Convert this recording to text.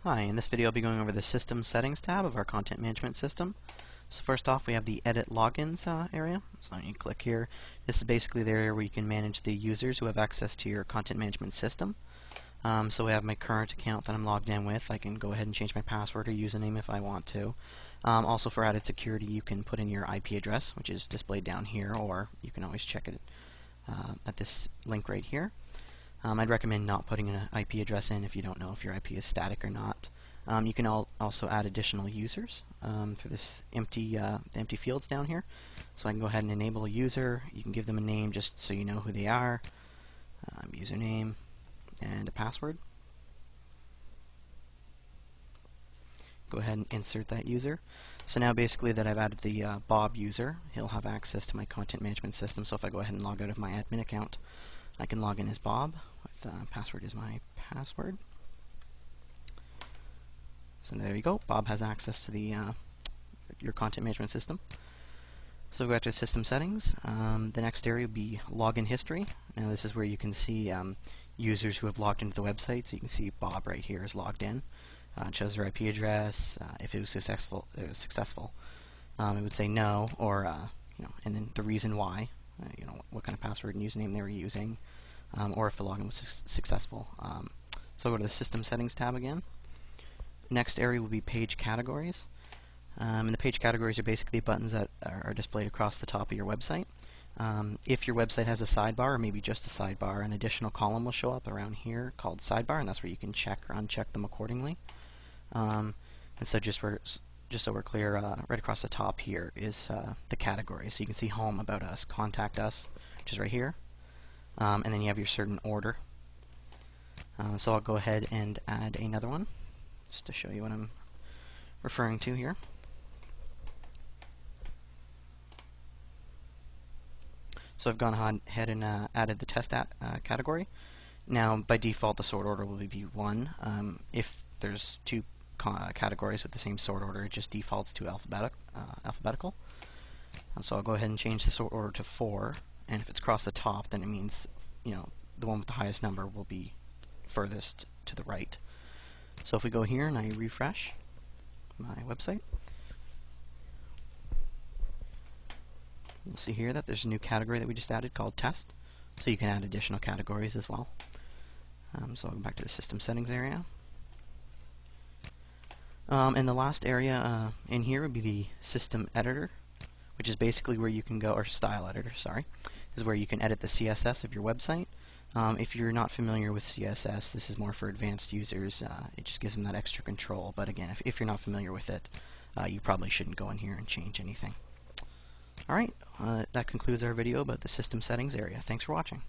Hi, in this video I'll be going over the System Settings tab of our content management system. So first off, we have the Edit Logins area. So you click here. This is basically the area where you can manage the users who have access to your content management system. So we have my current account that I'm logged in with. I can go ahead and change my password or username if I want to. Also for added security, you can put in your IP address, which is displayed down here, or you can always check it at this link right here. I'd recommend not putting an IP address in if you don't know if your IP is static or not. You can also add additional users through this empty fields down here. So I can go ahead and enable a user. You can give them a name just so you know who they are, username, and a password. Go ahead and insert that user. So now basically that I've added the Bob user, he'll have access to my content management system. So if I go ahead and log out of my admin account, I can log in as Bob. With password is my password. So there you go. Bob has access to the your content management system. So go back to System Settings. The next area would be Login History. Now this is where you can see users who have logged into the website. So you can see Bob right here is logged in. It shows their IP address. If it was successful, it would say no, or and then the reason why. What kind of password and username they were using, or if the login was successful. So go to the System Settings tab again. Next area will be Page Categories. And the page categories are basically buttons that are displayed across the top of your website. If your website has a sidebar, or maybe just a sidebar, an additional column will show up around here called Sidebar, and that's where you can check or uncheck them accordingly. And so just so we're clear, right across the top here is the category. So you can see Home, About Us, Contact Us, which is right here. And then you have your certain order. So I'll go ahead and add another one, just to show you what I'm referring to here. So I've gone ahead and added the test category. Now, by default, the sort order will be 1. If there's two categories with the same sort order, it just defaults to alphabetical. So I'll go ahead and change the sort order to 4. And if it's across the top, then it means the one with the highest number will be furthest to the right. So if we go here and I refresh my website, you'll see here that there's a new category that we just added called Test. So you can add additional categories as well. So I'll go back to the System Settings area. And the last area in here would be the System Editor, which is basically where you can go, or Style Editor, sorry, is where you can edit the CSS of your website. If you're not familiar with CSS, this is more for advanced users. It just gives them that extra control. But again, if you're not familiar with it, you probably shouldn't go in here and change anything. Alright, that concludes our video about the System Settings area. Thanks for watching.